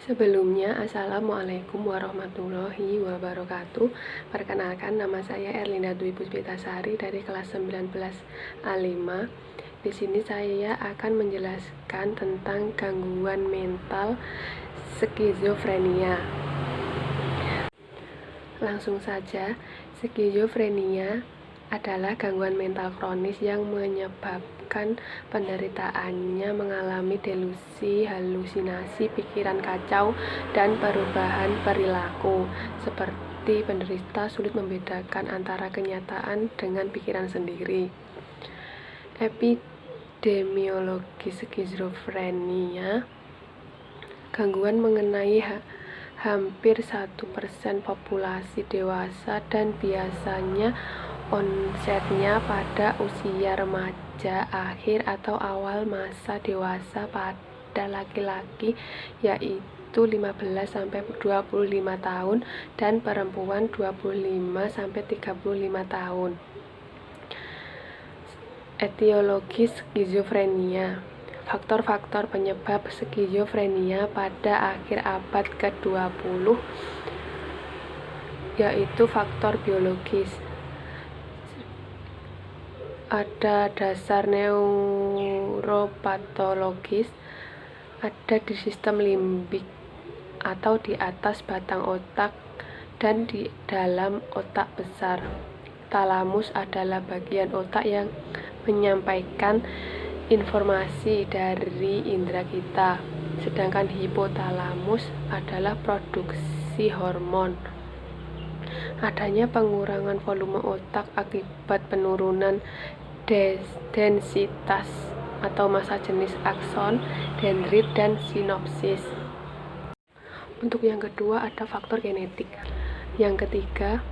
Sebelumnya, Assalamualaikum warahmatullahi wabarakatuh. Perkenalkan, nama saya Erlinda Dwi Puspitasari dari kelas 19 A5. Di sini saya akan menjelaskan tentang gangguan mental skizofrenia. Langsung saja, skizofrenia adalah gangguan mental kronis yang menyebabkan penderitaannya mengalami delusi, halusinasi, pikiran kacau, dan perubahan perilaku. Seperti penderita sulit membedakan antara kenyataan dengan pikiran sendiri. Epidemiologi skizofrenia, gangguan mengenai hampir 1% populasi dewasa dan biasanya onsetnya pada usia remaja, akhir atau awal masa dewasa pada laki-laki, yaitu 15-25 tahun, dan perempuan 25-35 tahun. Etiologi skizofrenia. Faktor-faktor penyebab skizofrenia pada akhir abad ke-20 yaitu faktor biologis. Ada dasar neuropatologis, ada di sistem limbik atau di atas batang otak dan di dalam otak besar. Talamus adalah bagian otak yang menyampaikan informasi dari indera kita, sedangkan hipotalamus adalah produksi hormon. Adanya pengurangan volume otak akibat penurunan densitas atau massa jenis akson, dendrit, dan sinopsis. Untuk yang kedua ada faktor genetik. Yang ketiga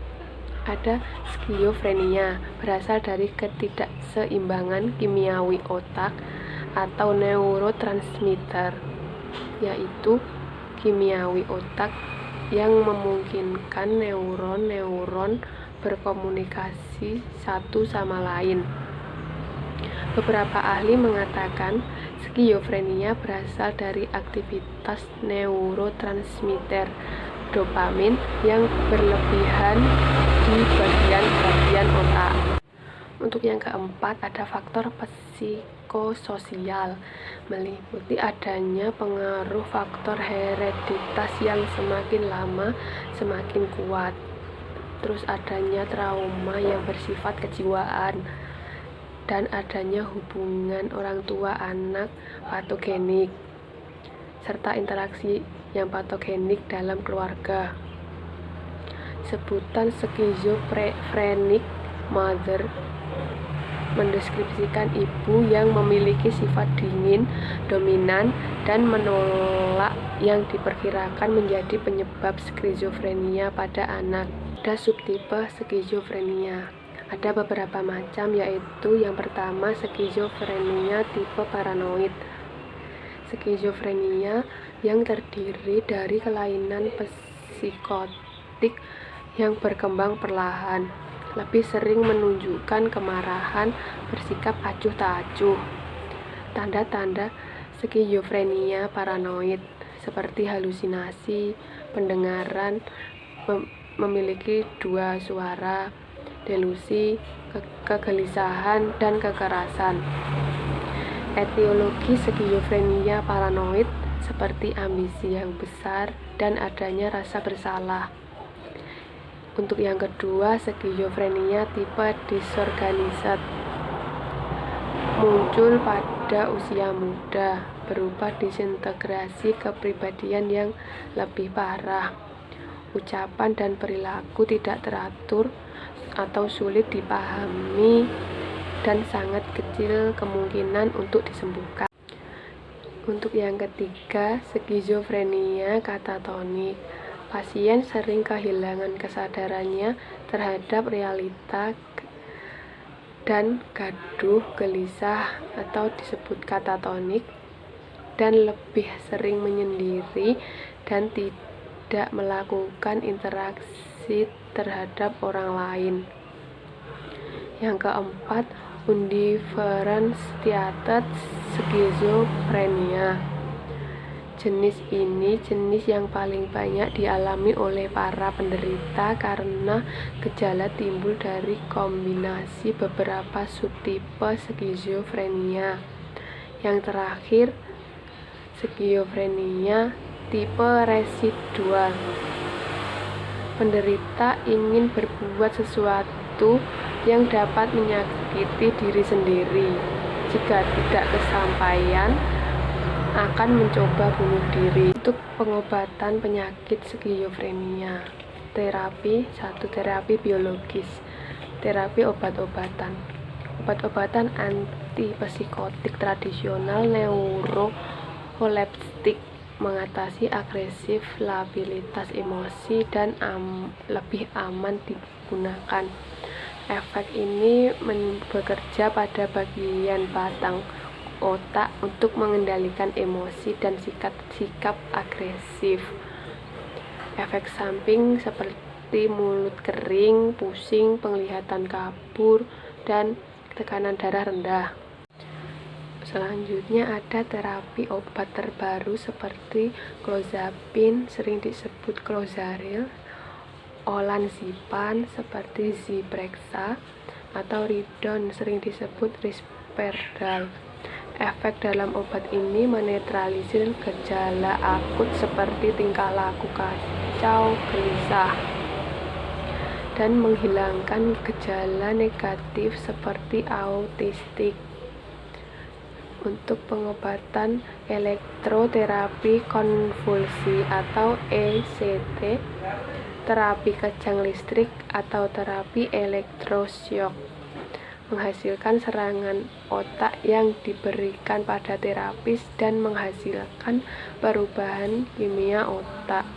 ada skizofrenia, berasal dari ketidakseimbangan kimiawi otak atau neurotransmitter, yaitu kimiawi otak yang memungkinkan neuron-neuron berkomunikasi satu sama lain. Beberapa ahli mengatakan skizofrenia berasal dari aktivitas neurotransmitter dopamin yang berlebihan di bagian-bagian otak. Untuk yang keempat ada faktor psikososial, meliputi adanya pengaruh faktor hereditas yang semakin lama semakin kuat, terus adanya trauma yang bersifat kejiwaan, dan adanya hubungan orang tua anak patogenik, serta interaksi yang patogenik dalam keluarga. Sebutan schizophrenic mother mendeskripsikan ibu yang memiliki sifat dingin, dominan, dan menolak yang diperkirakan menjadi penyebab skizofrenia pada anak. Ada subtipe skizofrenia. Ada beberapa macam, yaitu yang pertama skizofrenia tipe paranoid. Skizofrenia yang terdiri dari kelainan psikotik yang berkembang perlahan, lebih sering menunjukkan kemarahan, bersikap acuh tak acuh. Tanda-tanda skizofrenia paranoid seperti halusinasi, pendengaran, memiliki dua suara, delusi, kegelisahan, dan kekerasan. Etiologi skizofrenia paranoid seperti ambisi yang besar dan adanya rasa bersalah. Untuk yang kedua, skizofrenia tipe disorganized, muncul pada usia muda, berupa disintegrasi kepribadian yang lebih parah. Ucapan dan perilaku tidak teratur atau sulit dipahami dan sangat kecil kemungkinan untuk disembuhkan. Untuk yang ketiga, skizofrenia katatonik. Pasien sering kehilangan kesadarannya terhadap realita dan gaduh, gelisah atau disebut katatonik, dan lebih sering menyendiri dan tidak melakukan interaksi terhadap orang lain. Yang keempat, undifferentiated schizophrenia. Jenis ini jenis yang paling banyak dialami oleh para penderita karena gejala timbul dari kombinasi beberapa subtipe skizofrenia. Yang terakhir, skizofrenia tipe residual. Penderita ingin berbuat sesuatu yang dapat menyakiti diri sendiri. Jika tidak kesampaian, akan mencoba bunuh diri. Untuk pengobatan penyakit skizofrenia, terapi biologis, terapi obat-obatan, obat-obatan antipsikotik tradisional, neuroleptik, mengatasi agresif, labilitas emosi, dan lebih aman digunakan. Efek ini bekerja pada bagian batang otak untuk mengendalikan emosi dan sikap agresif. Efek samping seperti mulut kering, pusing, penglihatan kabur, dan tekanan darah rendah. Selanjutnya ada terapi obat terbaru seperti clozapine, sering disebut clozaril, olanzapine seperti Zyprexa, atau ridon, sering disebut Risperdal. Efek dalam obat ini menetralisir gejala akut seperti tingkah laku kacau, gelisah, dan menghilangkan gejala negatif seperti autistik. Untuk pengobatan elektroterapi konvulsi atau ECT, terapi kejang listrik atau terapi elektrosyok, menghasilkan serangan otak yang diberikan pada terapis dan menghasilkan perubahan kimia otak.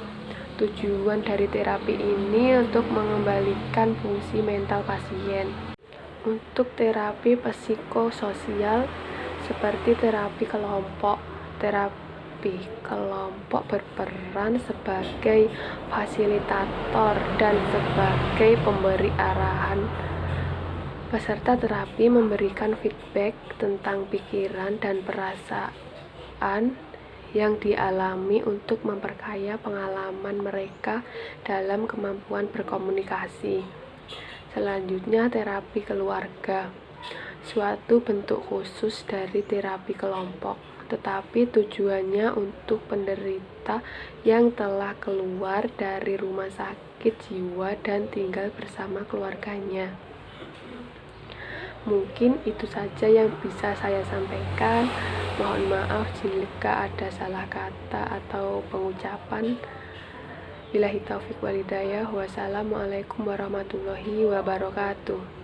Tujuan dari terapi ini untuk mengembalikan fungsi mental pasien. Untuk terapi psikososial seperti terapi kelompok berperan sebagai fasilitator dan sebagai pemberi arahan. Peserta terapi memberikan feedback tentang pikiran dan perasaan yang dialami untuk memperkaya pengalaman mereka dalam kemampuan berkomunikasi. Selanjutnya, terapi keluarga, suatu bentuk khusus dari terapi kelompok, tetapi tujuannya untuk penderita yang telah keluar dari rumah sakit jiwa dan tinggal bersama keluarganya. Mungkin itu saja yang bisa saya sampaikan. Mohon maaf jika ada salah kata atau pengucapan. Billahi taufiq wal hidayah. Wassalamualaikum warahmatullahi wabarakatuh.